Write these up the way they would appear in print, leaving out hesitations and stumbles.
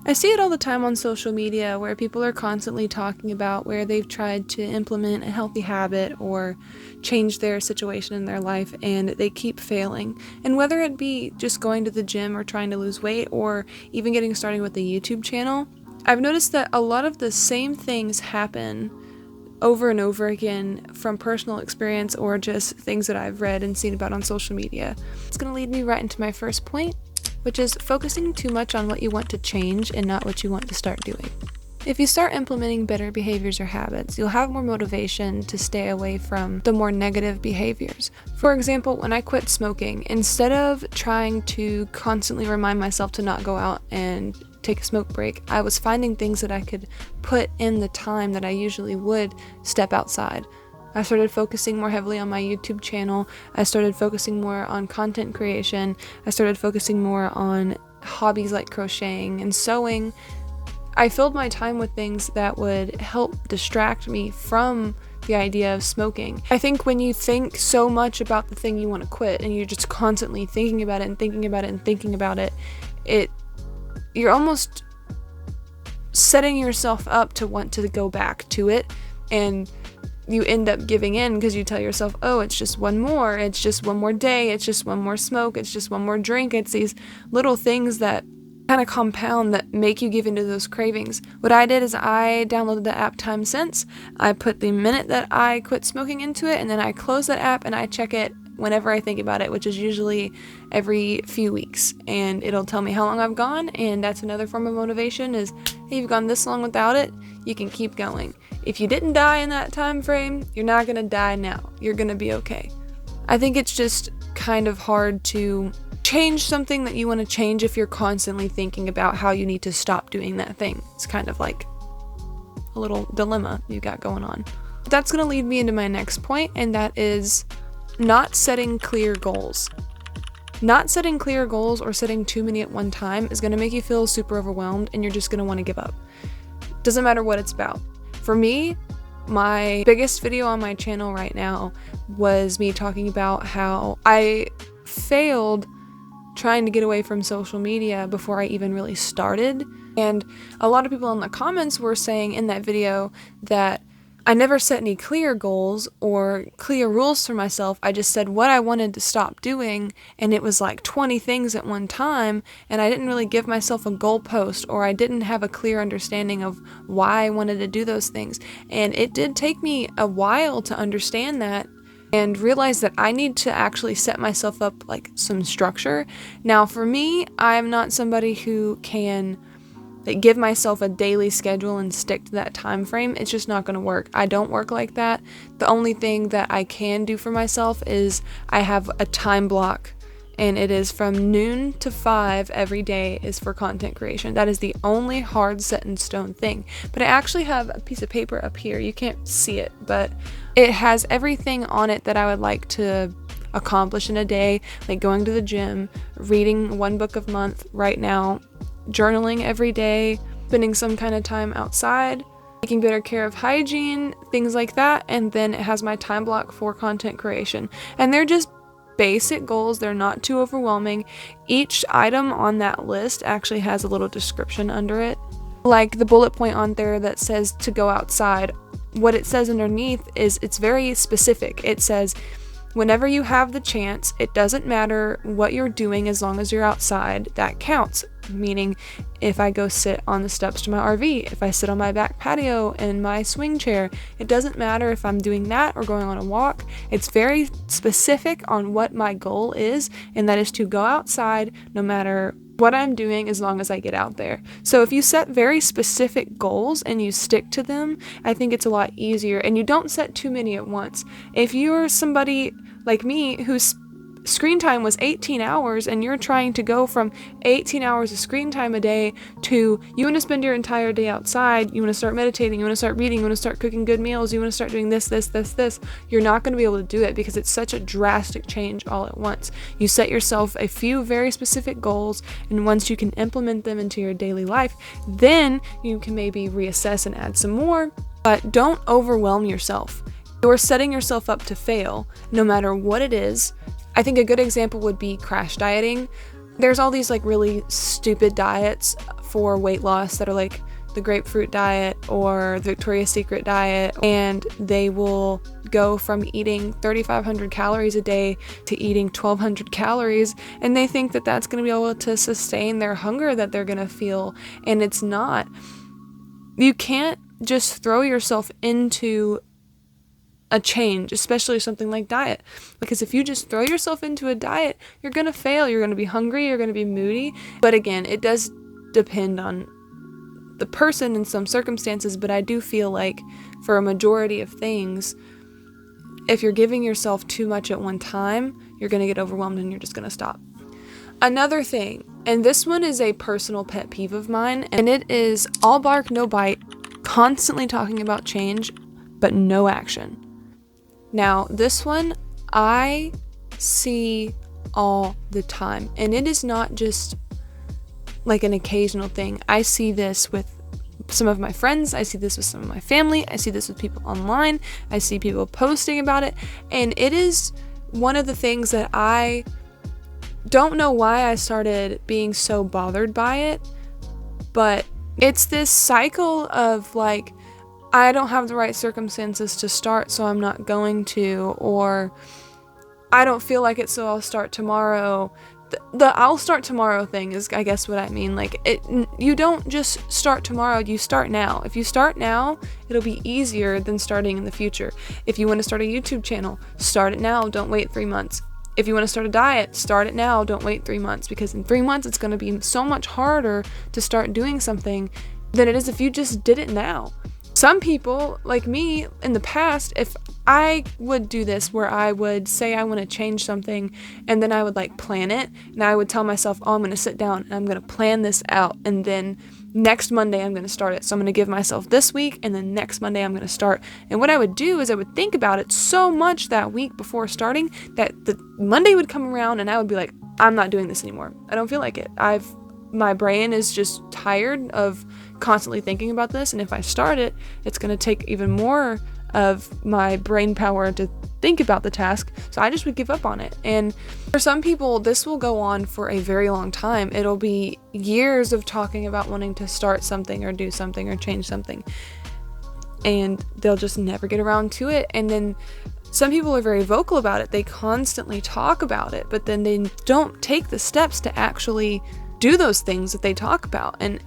I see it all the time on social media where people are constantly talking about where they've tried to implement a healthy habit or change their situation in their life and they keep failing. And whether it be just going to the gym or trying to lose weight or even getting started with the YouTube channel, I've noticed that a lot of the same things happen over and over again from personal experience or just things that I've read and seen about on social media. It's going to lead me right into my first point, which is focusing too much on what you want to change and not what you want to start doing. If you start implementing better behaviors or habits, you'll have more motivation to stay away from the more negative behaviors. For example, when I quit smoking, instead of trying to constantly remind myself to not go out and take a smoke break, I was finding things that I could put in the time that I usually would step outside. I started focusing more heavily on my YouTube channel. I started focusing more on content creation. I started focusing more on hobbies like crocheting and sewing. I filled my time with things that would help distract me from the idea of smoking. I think when you think so much about the thing you want to quit and you're just constantly thinking about it and thinking about it and thinking about it, you're almost setting yourself up to want to go back to it, and you end up giving in because you tell yourself, oh, it's just one more day, it's just one more smoke, it's just one more drink. It's these little things that kind of compound that make you give into those cravings. What I did is I downloaded the app Time Sense. I put the minute that I quit smoking into it, and then I close that app and I check it whenever I think about it, which is usually every few weeks, and it'll tell me how long I've gone. And that's another form of motivation is, hey, you've gone this long without it, you can keep going. If you didn't die in that time frame, you're not gonna die now. You're gonna be okay. I think it's just kind of hard to change something that you want to change if you're constantly thinking about how you need to stop doing that thing. It's kind of like a little dilemma you got going on. That's gonna lead me into my next point, and that is not setting clear goals. Not setting clear goals or setting too many at one time is going to make you feel super overwhelmed and you're just going to want to give up. Doesn't matter what it's about. For me, my biggest video on my channel right now was me talking about how I failed trying to get away from social media before I even really started. And a lot of people in the comments were saying in that video that I never set any clear goals or clear rules for myself. I just said what I wanted to stop doing, and it was like 20 things at one time, and I didn't really give myself a goalpost, or I didn't have a clear understanding of why I wanted to do those things. And it did take me a while to understand that and realize that I need to actually set myself up like some structure. Now for me, I'm not somebody who can give myself a daily schedule and stick to that time frame. It's just not going to work. I don't work like that. The only thing that I can do for myself is I have a time block, and it is from noon to 5 every day is for content creation. That is the only hard set in stone thing. But I actually have a piece of paper up here. You can't see it, but it has everything on it that I would like to accomplish in a day, like going to the gym, reading one book a month right now, journaling every day, spending some kind of time outside, taking better care of hygiene, things like that. And then it has my time block for content creation. And they're just basic goals. They're not too overwhelming. Each item on that list actually has a little description under it. Like the bullet point on there that says to go outside, what it says underneath is it's very specific. It says, whenever you have the chance, it doesn't matter what you're doing as long as you're outside, that counts. Meaning, if I go sit on the steps to my RV, if I sit on my back patio in my swing chair, it doesn't matter if I'm doing that or going on a walk. It's very specific on what my goal is, and that is to go outside no matter what I'm doing as long as I get out there. So if you set very specific goals and you stick to them, I think it's a lot easier, and you don't set too many at once. If you're somebody like me whose screen time was 18 hours and you're trying to go from 18 hours of screen time a day to you want to spend your entire day outside, you want to start meditating, you want to start reading, you want to start cooking good meals, you want to start doing this, you're not going to be able to do it because it's such a drastic change all at once. You set yourself a few very specific goals, and once you can implement them into your daily life, then you can maybe reassess and add some more, but don't overwhelm yourself. You're setting yourself up to fail no matter what it is. I think a good example would be crash dieting. There's all these like really stupid diets for weight loss that are like the grapefruit diet or the Victoria's Secret diet, and they will go from eating 3,500 calories a day to eating 1,200 calories, and they think that that's going to be able to sustain their hunger that they're going to feel, and it's not. You can't just throw yourself into a change, especially something like diet, because if you just throw yourself into a diet, you're going to fail. You're going to be hungry, you're going to be moody. But again, it does depend on the person in some circumstances, but I do feel like for a majority of things, if you're giving yourself too much at one time, you're going to get overwhelmed and you're just going to stop. Another thing, and this one is a personal pet peeve of mine, and it is all bark, no bite, constantly talking about change, but no action. Now, this one I see all the time, and it is not just like an occasional thing. I see this with some of my friends, I see this with some of my family, I see this with people online, I see people posting about it, and it is one of the things that I don't know why I started being so bothered by it, but it's this cycle of like, I don't have the right circumstances to start, so I'm not going to, or I don't feel like it, so I'll start tomorrow. The I'll start tomorrow thing is, I guess, what I mean. Like, you don't just start tomorrow, you start now. If you start now, it'll be easier than starting in the future. If you want to start a YouTube channel, start it now, don't wait 3 months. If you want to start a diet, start it now, don't wait 3 months, because in 3 months it's going to be so much harder to start doing something than it is if you just did it now. Some people, like me, in the past, if I would do this where I would say I want to change something, and then I would like plan it, and I would tell myself, oh, I'm going to sit down and I'm going to plan this out, and then next Monday I'm going to start it. So I'm going to give myself this week, and then next Monday I'm going to start. And what I would do is I would think about it so much that week before starting that the Monday would come around and I would be like, I'm not doing this anymore. I don't feel like it. My brain is just tired of constantly thinking about this, and if I start it, it's going to take even more of my brain power to think about the task, so I just would give up on it. And for some people, this will go on for a very long time. It'll be years of talking about wanting to start something or do something or change something, and they'll just never get around to it. And then some people are very vocal about it. They constantly talk about it, but then they don't take the steps to actually do those things that they talk about. And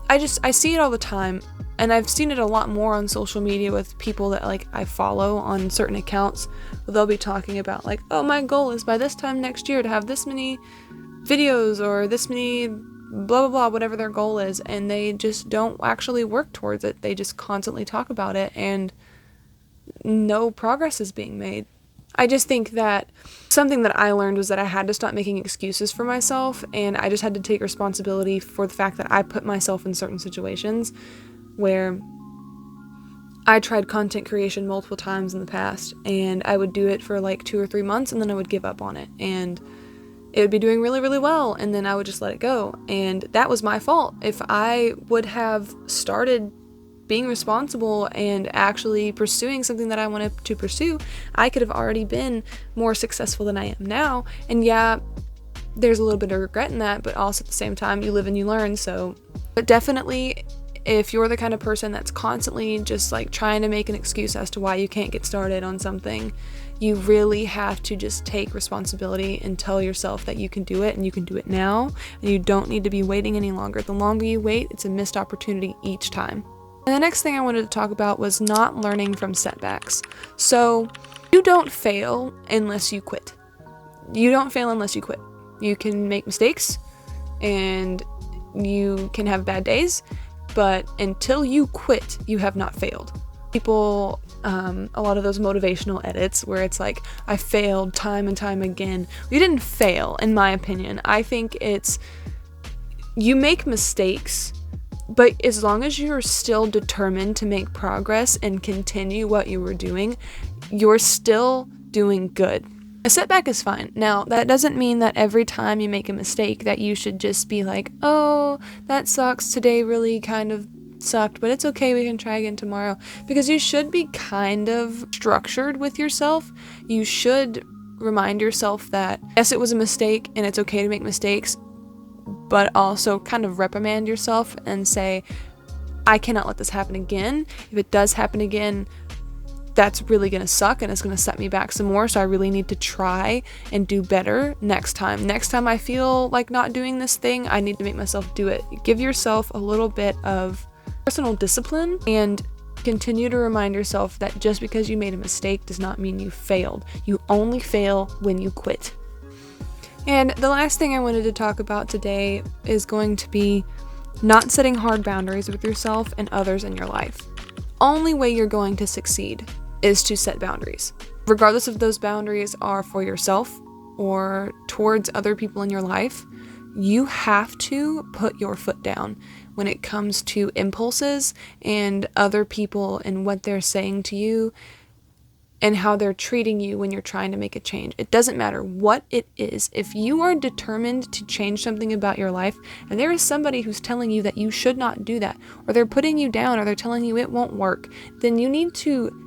I see it all the time, and I've seen it a lot more on social media with people that like I follow on certain accounts, where they'll be talking about like, oh, my goal is by this time next year to have this many videos or this many blah blah blah, whatever their goal is, and they just don't actually work towards it. They just constantly talk about it and no progress is being made. I just think that something that I learned was that I had to stop making excuses for myself, and I just had to take responsibility for the fact that I put myself in certain situations where I tried content creation multiple times in the past, and I would do it for like 2 or 3 months, and then I would give up on it, and it would be doing really, really well, and then I would just let it go, and that was my fault. If I would have started being responsible and actually pursuing something that I wanted to pursue, I could have already been more successful than I am now. And yeah, there's a little bit of regret in that, but also at the same time, you live and you learn. So, but definitely, if you're the kind of person that's constantly just like trying to make an excuse as to why you can't get started on something, you really have to just take responsibility and tell yourself that you can do it, and you can do it now, and you don't need to be waiting any longer. The longer you wait, it's a missed opportunity each time. And the next thing I wanted to talk about was not learning from setbacks. So you don't fail unless you quit. You don't fail unless you quit. You can make mistakes and you can have bad days, but until you quit, you have not failed. People, a lot of those motivational edits where it's like, I failed time and time again. You didn't fail, in my opinion. I think it's, you make mistakes, but as long as you're still determined to make progress and continue what you were doing, you're still doing good. A setback is fine. Now, that doesn't mean that every time you make a mistake that you should just be like, oh, that sucks, today really kind of sucked, but it's okay, we can try again tomorrow. Because you should be kind of structured with yourself. You should remind yourself that, yes, it was a mistake and it's okay to make mistakes, but also kind of reprimand yourself and say, I cannot let this happen again. If it does happen again, that's really going to suck and it's going to set me back some more. So I really need to try and do better next time. Next time I feel like not doing this thing, I need to make myself do it. Give yourself a little bit of personal discipline and continue to remind yourself that just because you made a mistake does not mean you failed. You only fail when you quit. And the last thing I wanted to talk about today is going to be not setting hard boundaries with yourself and others in your life. Only way you're going to succeed is to set boundaries. Regardless if those boundaries are for yourself or towards other people in your life, you have to put your foot down when it comes to impulses and other people and what they're saying to you and how they're treating you when you're trying to make a change. It doesn't matter what it is. If you are determined to change something about your life and there is somebody who's telling you that you should not do that, or they're putting you down, or they're telling you it won't work, then you need to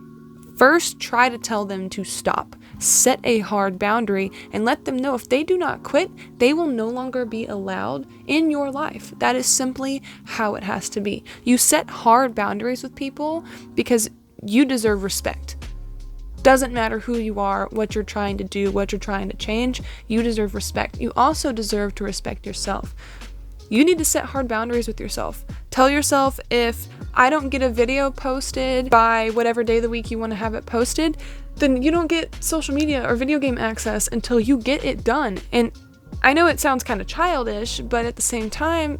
first try to tell them to stop. Set a hard boundary and let them know if they do not quit, they will no longer be allowed in your life. That is simply how it has to be. You set hard boundaries with people because you deserve respect. Doesn't matter who you are, what you're trying to do, what you're trying to change, you deserve respect. You also deserve to respect yourself. You need to set hard boundaries with yourself. Tell yourself, if I don't get a video posted by whatever day of the week you want to have it posted, then you don't get social media or video game access until you get it done. And I know it sounds kind of childish, but at the same time,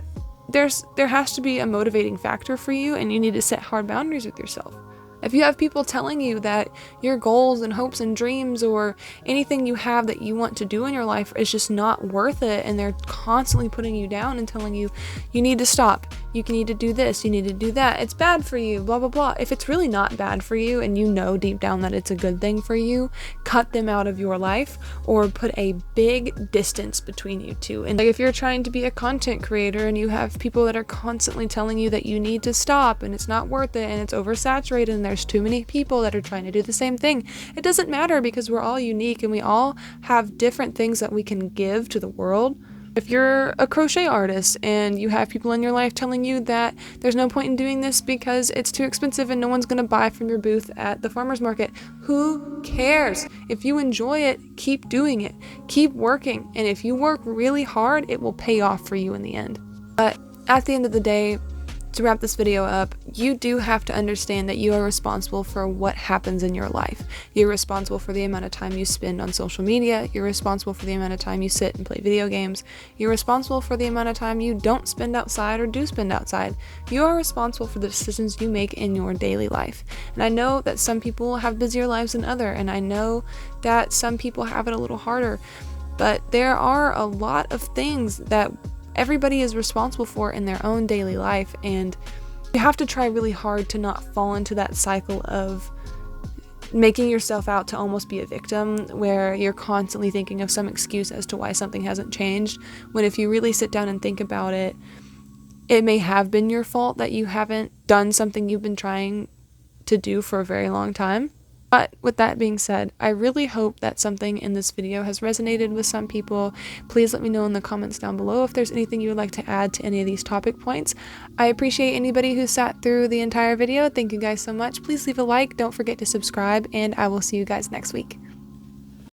there has to be a motivating factor for you, and you need to set hard boundaries with yourself. If you have people telling you that your goals and hopes and dreams or anything you have that you want to do in your life is just not worth it, and they're constantly putting you down and telling you, you need to stop, you need to do this, you need to do that, it's bad for you, blah, blah, blah. If it's really not bad for you and you know deep down that it's a good thing for you, cut them out of your life or put a big distance between you two. And like, if you're trying to be a content creator and you have people that are constantly telling you that you need to stop and it's not worth it and it's oversaturated and there's too many people that are trying to do the same thing, it doesn't matter, because we're all unique and we all have different things that we can give to the world. If you're a crochet artist and you have people in your life telling you that there's no point in doing this because it's too expensive and no one's going to buy from your booth at the farmer's market, who cares? If you enjoy it, keep doing it, keep working, and if you work really hard, it will pay off for you in the end. But at the end of the day, to wrap this video up, you do have to understand that you are responsible for what happens in your life. You're responsible for the amount of time you spend on social media. You're responsible for the amount of time you sit and play video games. You're responsible for the amount of time you don't spend outside or do spend outside. You are responsible for the decisions you make in your daily life. And I know that some people have busier lives than others, and I know that some people have it a little harder, but there are a lot of things that everybody is responsible for in their own daily life, and you have to try really hard to not fall into that cycle of making yourself out to almost be a victim, where you're constantly thinking of some excuse as to why something hasn't changed, when if you really sit down and think about it, it may have been your fault that you haven't done something you've been trying to do for a very long time. But with that being said, I really hope that something in this video has resonated with some people. Please let me know in the comments down below if there's anything you would like to add to any of these topic points. I appreciate anybody who sat through the entire video. Thank you guys so much. Please leave a like, don't forget to subscribe, and I will see you guys next week.